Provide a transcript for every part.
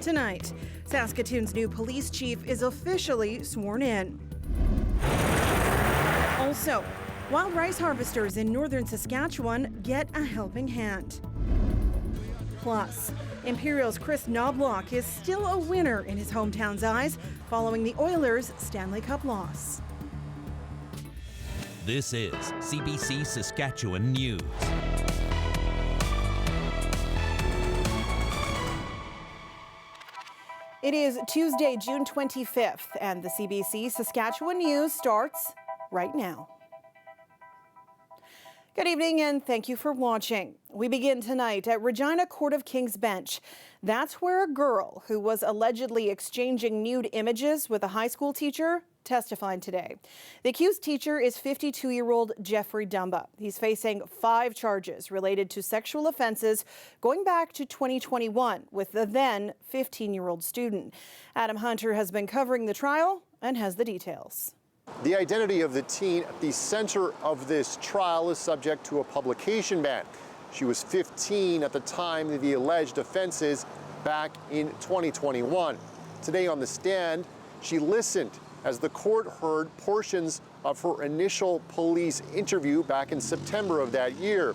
Tonight, Saskatoon's new police chief is officially sworn in. Also, wild rice harvesters in northern Saskatchewan get a helping hand. Plus, Imperial's Chris Knobloch is still a winner in his hometown's eyes following the Oilers' Stanley Cup loss. This is CBC Saskatchewan News. It is Tuesday, June 25th, and the CBC Saskatchewan News starts right now. Good evening and thank you for watching. We begin tonight at Regina Court of King's Bench. That's where a girl who was allegedly exchanging nude images with a high school teacher testified today. The accused teacher is 52-year-old Jeffrey Dumba. He's facing 5 charges related to sexual offenses going back to 2021 with the then 15-year-old student. Adam Hunter has been covering the trial and has the details. The identity of the teen at the center of this trial is subject to a publication ban. She was 15 at the time of the alleged offenses back in 2021. Today on the stand, she listened as the court heard portions of her initial police interview back in September of that year.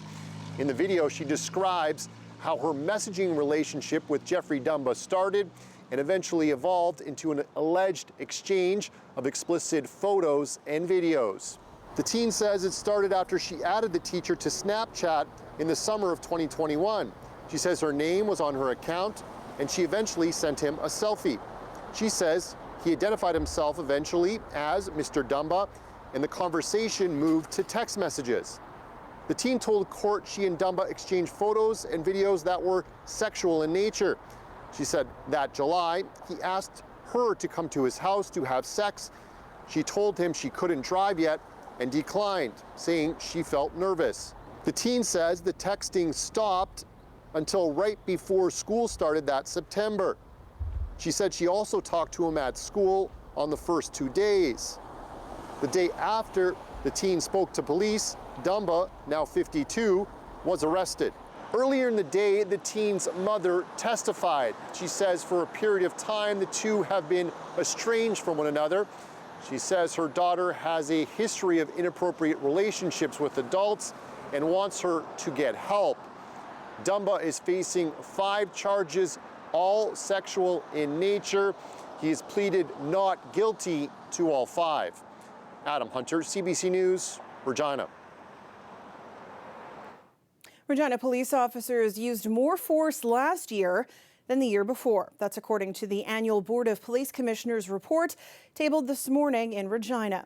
In the video, she describes how her messaging relationship with Jeffrey Dumba started and eventually evolved into an alleged exchange of explicit photos and videos. The teen says it started after she added the teacher to Snapchat in the summer of 2021. She says her name was on her account and she eventually sent him a selfie. She says he identified himself eventually as Mr. Dumba, and the conversation moved to text messages. The teen told court she and Dumba exchanged photos and videos that were sexual in nature. She said that July, he asked her to come to his house to have sex. She told him she couldn't drive yet and declined, saying she felt nervous. The teen says the texting stopped until right before school started that September. She said she also talked to him at school on the first 2 days. The day after the teen spoke to police, Dumba, now 52, was arrested. Earlier in the day, the teen's mother testified. She says for a period of time, the two have been estranged from one another. She says her daughter has a history of inappropriate relationships with adults and wants her to get help. Dumba is facing 5 charges, all sexual in nature. He has pleaded not guilty to all 5. Adam Hunter, CBC News, Regina. Regina police officers used more force last year than the year before. That's according to the annual Board of Police Commissioners report tabled this morning in Regina.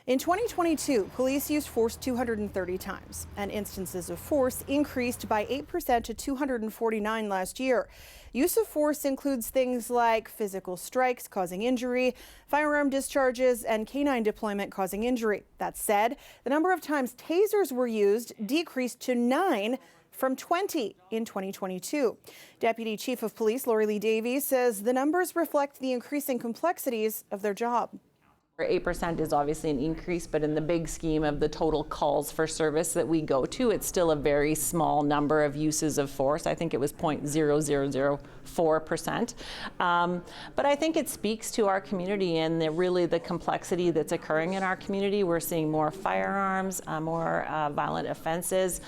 In 2022, police used force 230 times, and instances of force increased by 8% to 249 last year. Use of force includes things like physical strikes causing injury, firearm discharges, and canine deployment causing injury. That said, the number of times tasers were used decreased to 9 from 20 in 2022. Deputy Chief of Police Lori Lee Davies says the numbers reflect the increasing complexities of their job. 8% is obviously an increase, but in the big scheme of the total calls for service that we go to, it's still a very small number of uses of force. I think it was 0.0004%. But I think it speaks to our community and really the complexity that's occurring in our community. We're seeing more firearms, more violent offenses.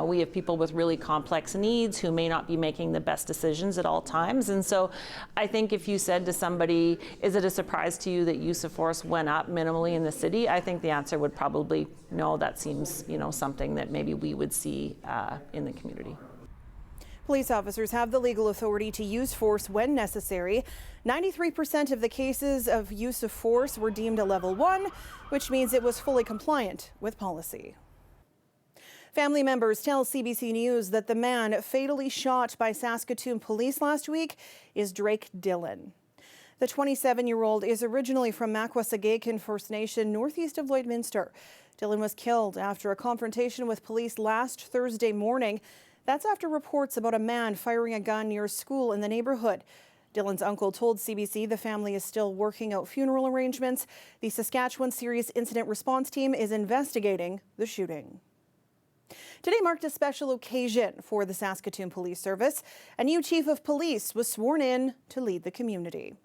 We have people with really complex needs who may not be making the best decisions at all times. And so I think if you said to somebody, is it a surprise to you that use of force went up minimally in the city? I think the answer would probably no. That seems, something that maybe we would see in the community. Police officers have the legal authority to use force when necessary. 93% of the cases of use of force were deemed a level 1, which means it was fully compliant with policy. Family members tell CBC News that the man fatally shot by Saskatoon police last week is Drake Dillon. The 27-year-old is originally from Makwasagaken First Nation, northeast of Lloydminster. Dillon was killed after a confrontation with police last Thursday morning. That's after reports about a man firing a gun near a school in the neighborhood. Dillon's uncle told CBC the family is still working out funeral arrangements. The Saskatchewan Serious Incident Response Team is investigating the shooting. Today marked a special occasion for the Saskatoon Police Service. A new chief of police was sworn in to lead the community.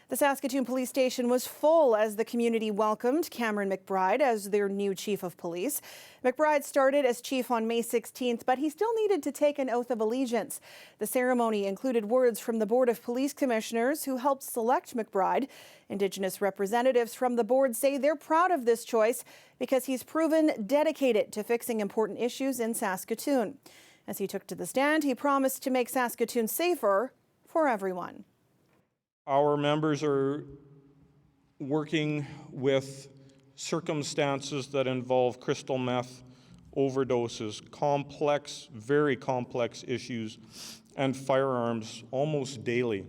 The Saskatoon Police Station was full as the community welcomed Cameron McBride as their new chief of police. McBride started as chief on May 16th, but he still needed to take an oath of allegiance. The ceremony included words from the Board of Police Commissioners who helped select McBride. Indigenous representatives from the board say they're proud of this choice because he's proven dedicated to fixing important issues in Saskatoon. As he took to the stand, he promised to make Saskatoon safer for everyone. Our members are working with circumstances that involve crystal meth overdoses, complex, very complex issues, and firearms almost daily.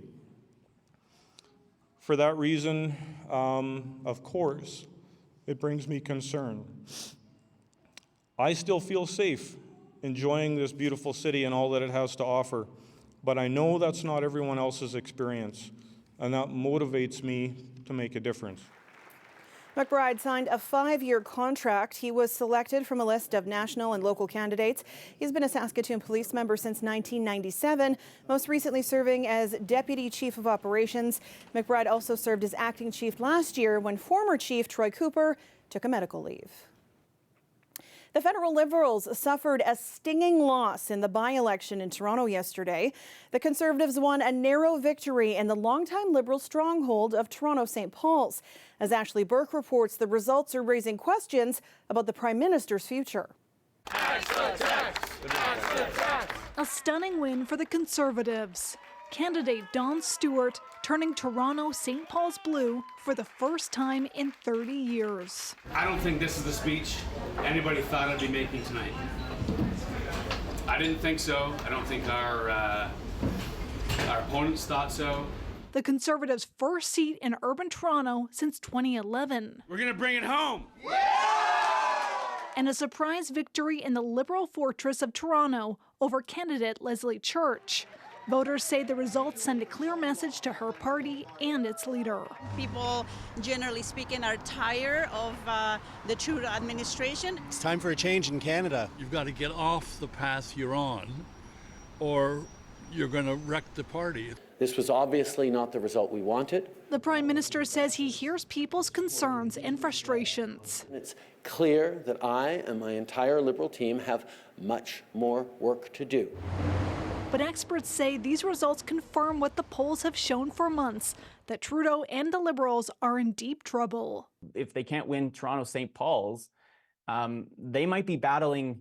For that reason, of course, it brings me concern. I still feel safe enjoying this beautiful city and all that it has to offer, but I know that's not everyone else's experience. And that motivates me to make a difference. McBride signed a 5-year contract. He was selected from a list of national and local candidates. He's been a Saskatoon police member since 1997, most recently serving as Deputy Chief of Operations. McBride also served as acting chief last year when former Chief Troy Cooper took a medical leave. The federal Liberals suffered a stinging loss in the by-election in Toronto yesterday. The Conservatives won a narrow victory in the longtime Liberal stronghold of Toronto St. Paul's. As Ashley Burke reports, the results are raising questions about the Prime Minister's future. A stunning win for the Conservatives. Candidate Don Stewart turning Toronto St. Paul's blue for the first time in 30 years. I don't think this is the speech anybody thought I'd be making tonight. I didn't think so. I don't think our opponents thought so. The Conservatives' first seat in urban Toronto since 2011. We're gonna bring it home. And a surprise victory in the Liberal fortress of Toronto over candidate Leslie Church. Voters say the results send a clear message to her party and its leader. People, generally speaking, are tired of the Trudeau administration. It's time for a change in Canada. You've got to get off the path you're on, or you're going to wreck the party. This was obviously not the result we wanted. The Prime Minister says he hears people's concerns and frustrations. It's clear that I and my entire Liberal team have much more work to do. But experts say these results confirm what the polls have shown for months, that Trudeau and the Liberals are in deep trouble. If they can't win Toronto St. Paul's, they might be battling,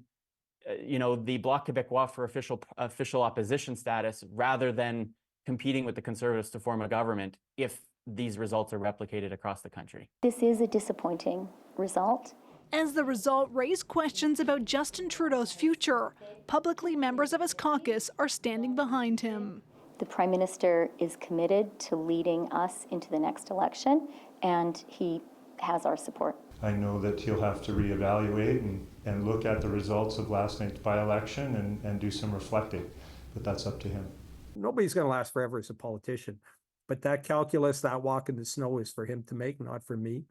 the Bloc Québécois for official opposition status rather than competing with the Conservatives to form a government if these results are replicated across the country. This is a disappointing result. As the result raised questions about Justin Trudeau's future, publicly members of his caucus are standing behind him. The Prime Minister is committed to leading us into the next election, and he has our support. I know that he'll have to reevaluate and look at the results of last night's by-election and do some reflecting, but that's up to him. Nobody's going to last forever as a politician. But that calculus, that walk in the snow is for him to make, not for me.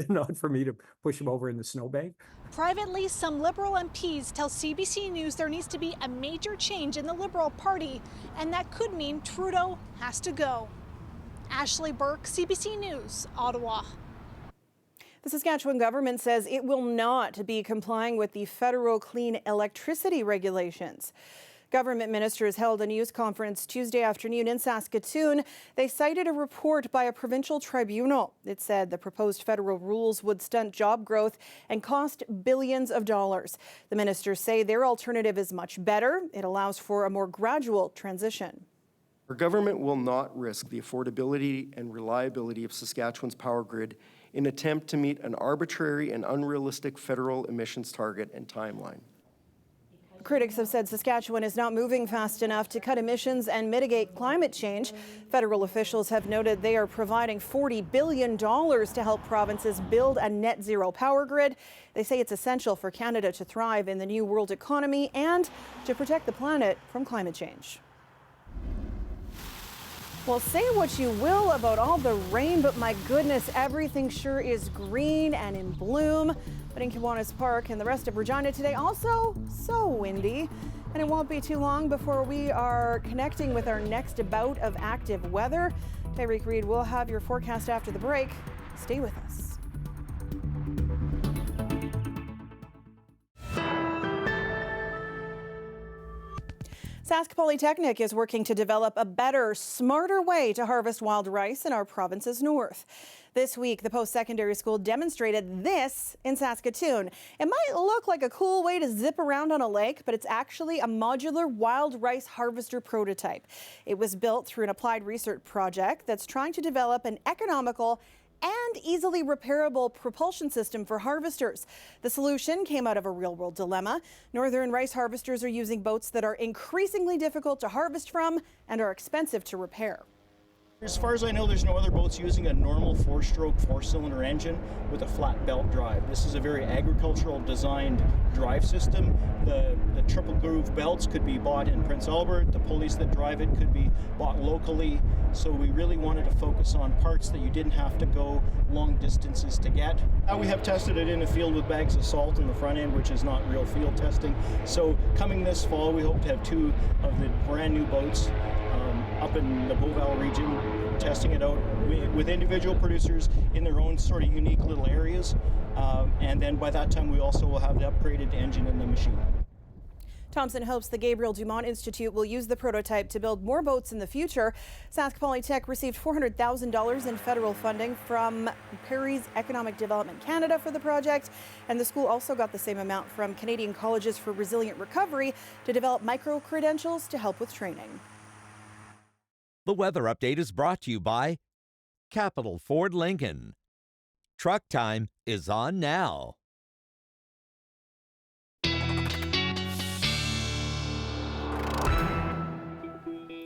Not for me to push him over in the snowbank. Privately, some Liberal MPs tell CBC News there needs to be a major change in the Liberal Party, and that could mean Trudeau has to go. Ashley Burke, CBC News, Ottawa. The Saskatchewan government says it will not be complying with the federal clean electricity regulations. Government ministers held a news conference Tuesday afternoon in Saskatoon. They cited a report by a provincial tribunal. It said the proposed federal rules would stunt job growth and cost billions of dollars. The ministers say their alternative is much better. It allows for a more gradual transition. Our government will not risk the affordability and reliability of Saskatchewan's power grid in an attempt to meet an arbitrary and unrealistic federal emissions target and timeline. Critics have said Saskatchewan is not moving fast enough to cut emissions and mitigate climate change. Federal officials have noted they are providing $40 billion to help provinces build a net zero power grid. They say it's essential for Canada to thrive in the new world economy and to protect the planet from climate change. Well, say what you will about all the rain, but my goodness, everything sure is green and in bloom. But in Kiwanis Park and the rest of Regina today, also so windy. And it won't be too long before we are connecting with our next bout of active weather. Tyreek Reed will have your forecast after the break. Stay with us. Sask Polytechnic is working to develop a better, smarter way to harvest wild rice in our province's north. This week, the post-secondary school demonstrated this in Saskatoon. It might look like a cool way to zip around on a lake, but it's actually a modular wild rice harvester prototype. It was built through an applied research project that's trying to develop an economical and easily repairable propulsion system for harvesters. The solution came out of a real-world dilemma. Northern rice harvesters are using boats that are increasingly difficult to harvest from and are expensive to repair. As far as I know, there's no other boats using a normal four-stroke, four-cylinder engine with a flat belt drive. This is a very agricultural designed drive system. The triple groove belts could be bought in Prince Albert. The pulleys that drive it could be bought locally. So we really wanted to focus on parts that you didn't have to go long distances to get. We have tested it in the field with bags of salt in the front end, which is not real field testing. So coming this fall, we hope to have 2 of the brand new boats up in the Beauval region, testing it out with individual producers in their own sort of unique little areas. And then by that time, we also will have the upgraded engine in the machine. Thompson hopes the Gabriel Dumont Institute will use the prototype to build more boats in the future. Sask Polytech received $400,000 in federal funding from Perry's Economic Development Canada for the project, and the school also got the same amount from Canadian Colleges for Resilient Recovery to develop micro-credentials to help with training. The weather update is brought to you by Capital Ford Lincoln. Truck time is on now.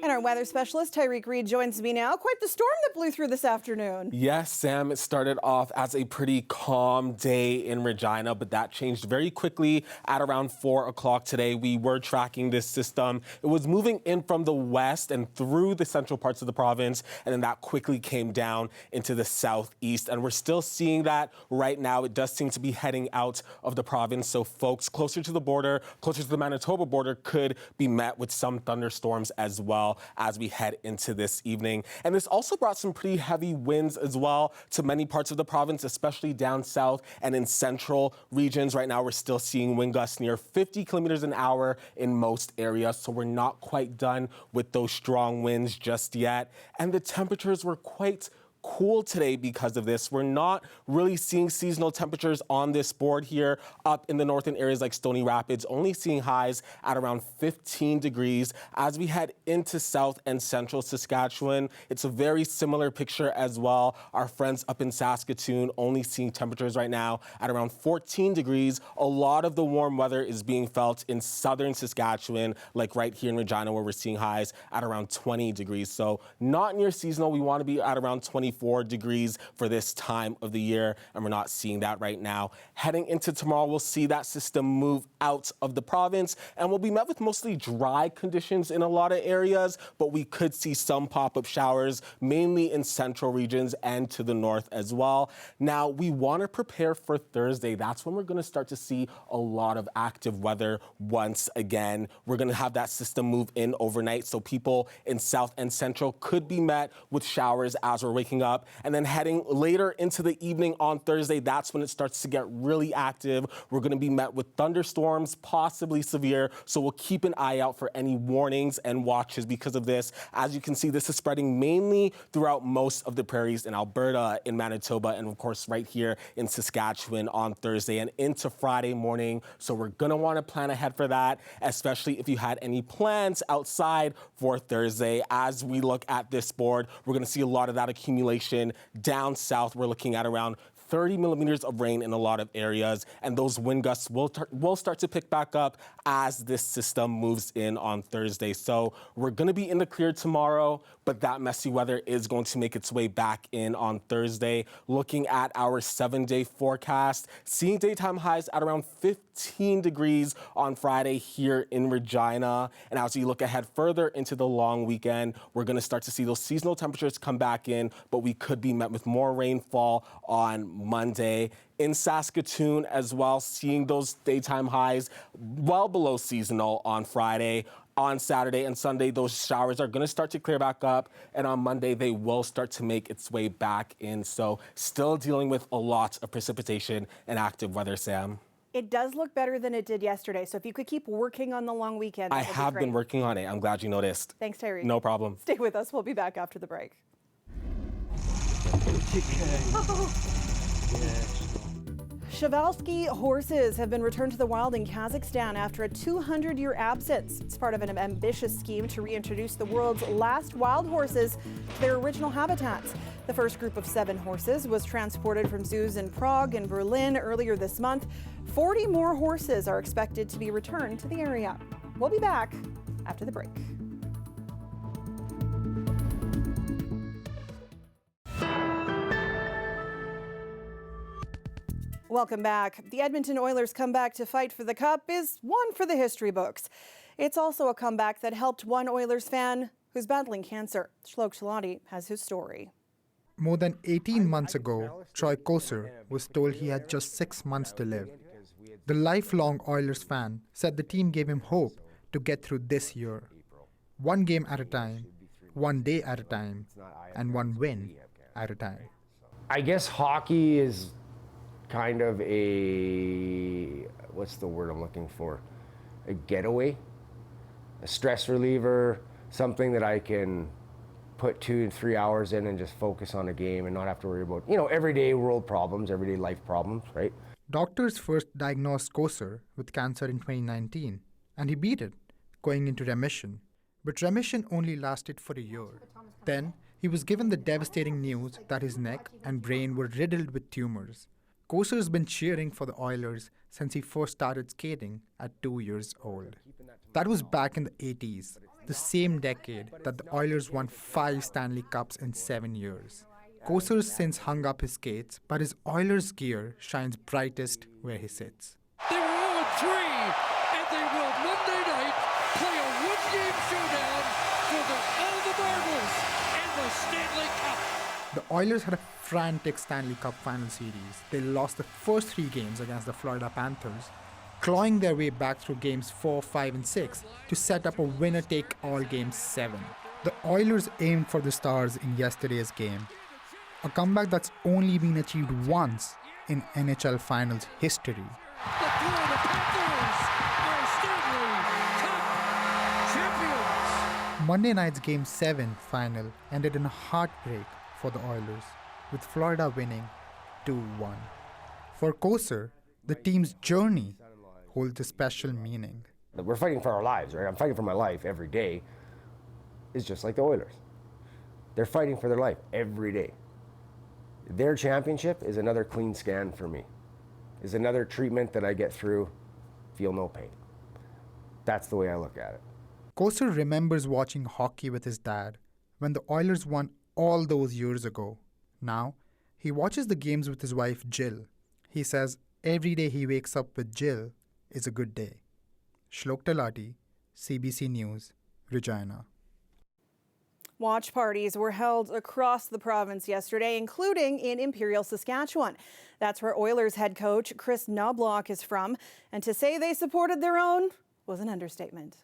And our weather specialist, Tyreek Reed, joins me now. Quite the storm that blew through this afternoon. Yes, Sam, it started off as a pretty calm day in Regina, but that changed very quickly at around 4 o'clock today. We were tracking this system. It was moving in from the west and through the central parts of the province, and then that quickly came down into the southeast. And we're still seeing that right now. It does seem to be heading out of the province, so folks closer to the border, closer to the Manitoba border, could be met with some thunderstorms as well as we head into this evening. And this also brought some pretty heavy winds as well to many parts of the province, especially down south and in central regions. Right now, we're still seeing wind gusts near 50 kilometers an hour in most areas, so we're not quite done with those strong winds just yet. And the temperatures were quite cool today because of this. We're not really seeing seasonal temperatures on this board here up in the northern areas like Stony Rapids, only seeing highs at around 15 degrees. As we head into south and central Saskatchewan, it's a very similar picture as well. Our friends up in Saskatoon only seeing temperatures right now at around 14 degrees. A lot of the warm weather is being felt in southern Saskatchewan, like right here in Regina, where we're seeing highs at around 20 degrees. So not near seasonal. We want to be at around 24 degrees for this time of the year, and we're not seeing that right now. Heading into tomorrow, we'll see that system move out of the province, and we'll be met with mostly dry conditions in a lot of areas, but we could see some pop-up showers, mainly in central regions and to the north as well. Now, we want to prepare for Thursday. That's when we're going to start to see a lot of active weather once again. We're going to have that system move in overnight, so people in south and central could be met with showers as we're waking up. And then heading later into the evening on Thursday, that's when it starts to get really active. We're going to be met with thunderstorms, possibly severe, so we'll keep an eye out for any warnings and watches because of this. As you can see, this is spreading mainly throughout most of the prairies in Alberta, in Manitoba, and of course right here in Saskatchewan on Thursday and into Friday morning. So we're going to want to plan ahead for that, especially if you had any plans outside for Thursday. As we look at this board, we're going to see a lot of that accumulation down south. We're looking at around 30 millimeters of rain in a lot of areas, and those wind gusts will start to pick back up as this system moves in on Thursday. So we're going to be in the clear tomorrow, but that messy weather is going to make its way back in on Thursday. Looking at our 7-day forecast, seeing daytime highs at around 15 degrees on Friday here in Regina. And as we look ahead further into the long weekend, we're going to start to see those seasonal temperatures come back in, but we could be met with more rainfall on Monday. In Saskatoon as well, seeing those daytime highs well below seasonal on Friday. On Saturday and Sunday, those showers are going to start to clear back up, and on Monday, they will start to make its way back in. So still dealing with a lot of precipitation and active weather, Sam. It does look better than it did yesterday, so if you could keep working on the long weekend, that I would be have great. been working on it. I'm glad you noticed. Thanks, Tyree. No problem. Stay with us. We'll be back after the break. Przewalski horses have been returned to the wild in Kazakhstan after a 200-year absence. It's part of an ambitious scheme to reintroduce the world's last wild horses to their original habitats. The first group of 7 horses was transported from zoos in Prague and Berlin earlier this month. 40 more horses are expected to be returned to the area. We'll be back after the break. Welcome back. The Edmonton Oilers' comeback to fight for the Cup is one for the history books. It's also a comeback that helped one Oilers fan who's battling cancer. Shlok Shalati has his story. More than 18 months ago, Troy Koser was told he had just 6 months to live. The lifelong Oilers fan said the team gave him hope to get through this year. One game at a time, one day at a time, and one win at a time. I guess hockey is kind of a, what's the word I'm looking for? A getaway, a stress reliever, something that I can put 2 to 3 hours in and just focus on a game and not have to worry about, everyday world problems, everyday life problems, right? Doctors first diagnosed Koser with cancer in 2019, and he beat it, going into remission. But remission only lasted for a year. Then, he was given the devastating news that his neck and brain were riddled with tumors. Koser's been cheering for the Oilers since he first started skating at 2 years old. That was back in the 80s, the same decade that the Oilers won 5 Stanley Cups in 7 years. Koser's since hung up his skates, but his Oilers gear shines brightest where he sits. They were 0-3, and they will Monday night play a one-game showdown for all the marbles and the Stanley Cup. The Oilers had a frantic Stanley Cup final series. They lost the first 3 games against the Florida Panthers, clawing their way back through games 4, 5, and 6 to set up a winner-take-all game 7. The Oilers aimed for the stars in yesterday's game, a comeback that's only been achieved once in NHL Finals history. The Florida Panthers are Stanley Cup champions. Monday night's Game 7 final ended in a heartbreak for the Oilers, with Florida winning 2-1. For Koser, the team's journey holds a special meaning. We're fighting for our lives, right? I'm fighting for my life every day. It's just like the Oilers. They're fighting for their life every day. Their championship is another clean scan for me. Is another treatment that I get through, feel no pain. That's the way I look at it. Koser remembers watching hockey with his dad when the Oilers won all those years ago. Now, he watches the games with his wife Jill. He says every day he wakes up with Jill is a good day. Shlok Talati, CBC News, Regina. Watch parties were held across the province yesterday, including in Imperial, Saskatchewan. That's where Oilers head coach Chris Knobloch is from. And to say they supported their own was an understatement.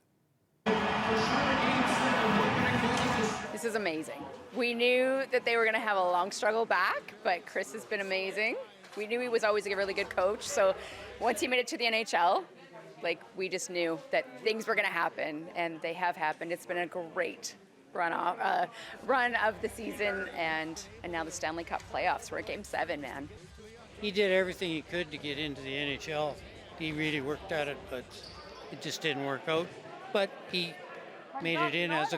This is amazing. We knew that they were going to have a long struggle back, but Chris has been amazing. We knew he was always a really good coach. So once he made it to the NHL, we just knew that things were going to happen, and they have happened. It's been a great run of the season, and now the Stanley Cup playoffs. We're at Game 7, man. He did everything he could to get into the NHL. He really worked at it, but it just didn't work out. But he made it in as a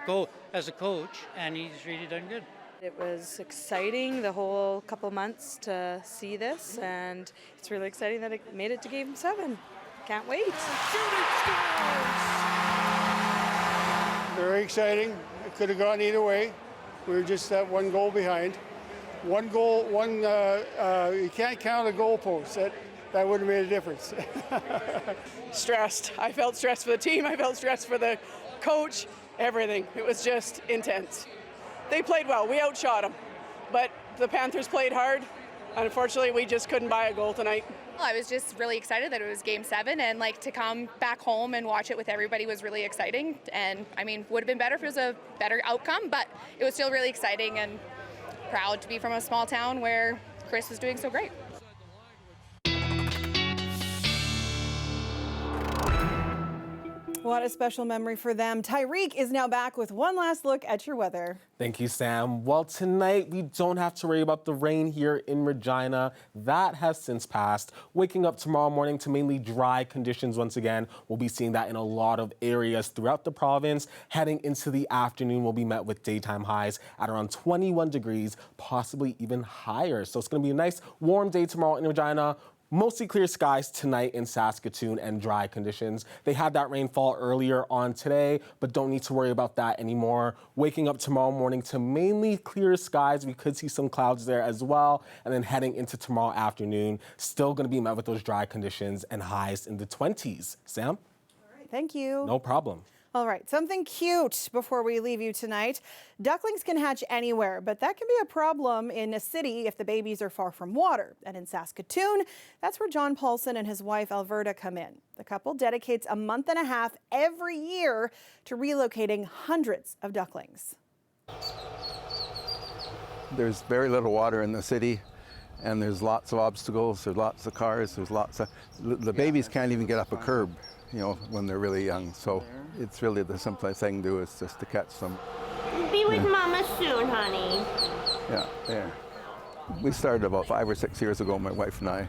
coach, and he's really done good. It was exciting the whole couple months to see this, and it's really exciting that it made it to Game 7. Can't wait. Very exciting. It could have gone either way. We were just that one goal behind. One goal, you can't count a goal post. That would have made a difference. Stressed. I felt stressed for the team. I felt stressed for the coach. Everything. It was just intense. They played well. We outshot them. But the Panthers played hard. Unfortunately, we just couldn't buy a goal tonight. I was just really excited that it was Game 7, and like to come back home and watch it with everybody was really exciting. And I mean, would have been better if it was a better outcome, but it was still really exciting and proud to be from a small town where Chris is doing so great. What a special memory for them. Tyreek is now back with one last look at your weather. Thank you, Sam. Well, tonight we don't have to worry about the rain here in Regina. That has since passed. Waking up tomorrow morning to mainly dry conditions once again. We'll be seeing that in a lot of areas throughout the province. Heading into the afternoon, we'll be met with daytime highs at around 21 degrees, possibly even higher. So it's going to be a nice warm day tomorrow in Regina. Mostly clear skies tonight in Saskatoon and dry conditions. They had that rainfall earlier on today, but don't need to worry about that anymore. Waking up tomorrow morning to mainly clear skies. We could see some clouds there as well. And then heading into tomorrow afternoon, still going to be met with those dry conditions and highs in the 20s. Sam? All right, thank you. No problem. All right, something cute before we leave you tonight. Ducklings can hatch anywhere, but that can be a problem in a city if the babies are far from water. And in Saskatoon, that's where John Paulson and his wife Alberta come in. The couple dedicates a month and a half every year to relocating hundreds of ducklings. There's very little water in the city, and there's lots of obstacles, there's lots of cars, there's lots of... The babies can't even get up a curb, you know, when they're really young. So it's really the simplest thing to do is just to catch them. Be with Mama soon, honey. Yeah, there. We started about 5 or 6 years ago, my wife and I.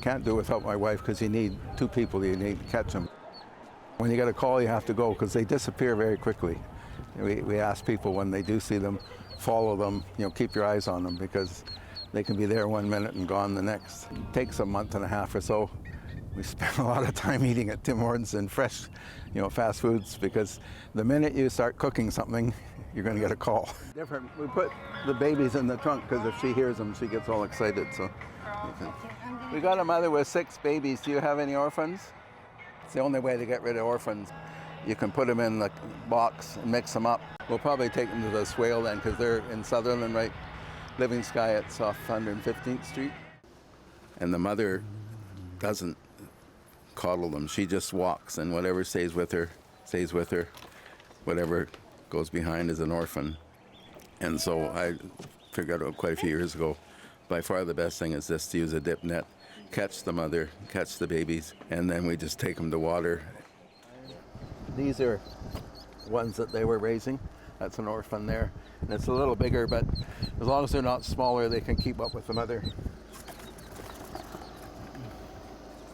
Can't do it without my wife because you need two people, you need to catch them. When you get a call, you have to go because they disappear very quickly. We ask people when they do see them, follow them, you know, keep your eyes on them because they can be there 1 minute and gone the next. It takes a month and a half or so. We spend a lot of time eating at Tim Hortons and fresh, you know, fast foods because the minute you start cooking something, you're going to get a call. Different. We put the babies in the trunk because if she hears them, she gets all excited. So we got a mother with 6 babies. Do you have any orphans? It's the only way to get rid of orphans. You can put them in the box and mix them up. We'll probably take them to the Swale then because they're in Sutherland, right? Living Sky, it's off 115th Street. And the mother doesn't coddle them. She just walks, and whatever stays with her, stays with her. Whatever goes behind is an orphan. And so I figured out quite a few years ago, by far the best thing is just to use a dip net, catch the mother, catch the babies, and then we just take them to water. These are ones that they were raising. That's an orphan there. And it's a little bigger, but as long as they're not smaller, they can keep up with the mother.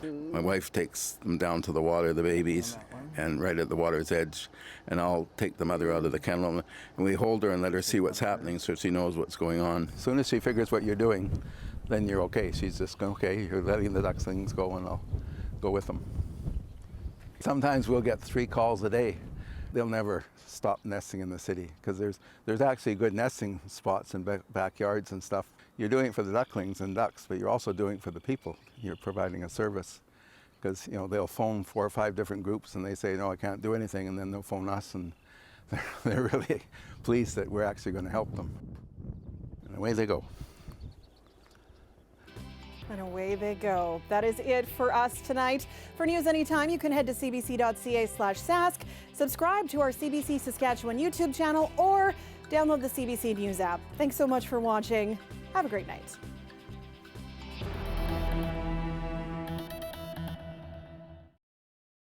My wife takes them down to the water, the babies, and right at the water's edge, and I'll take the mother out of the kennel, and we hold her and let her see what's happening so she knows what's going on. As soon as she figures what you're doing, then you're okay. She's just going, okay, you're letting the ducklings go, and I'll go with them. Sometimes we'll get 3 calls a day. They'll never stop nesting in the city because there's actually good nesting spots in backyards and stuff. You're doing it for the ducklings and ducks, but you're also doing it for the people. You're providing a service because, you know, they'll phone 4 or 5 different groups and they say, no, I can't do anything, and then they'll phone us and they're really pleased that we're actually going to help them. And away they go. And away they go. That is it for us tonight. For news anytime, you can head to cbc.ca/sask, subscribe to our CBC Saskatchewan YouTube channel, or download the CBC News app. Thanks so much for watching. Have a great night.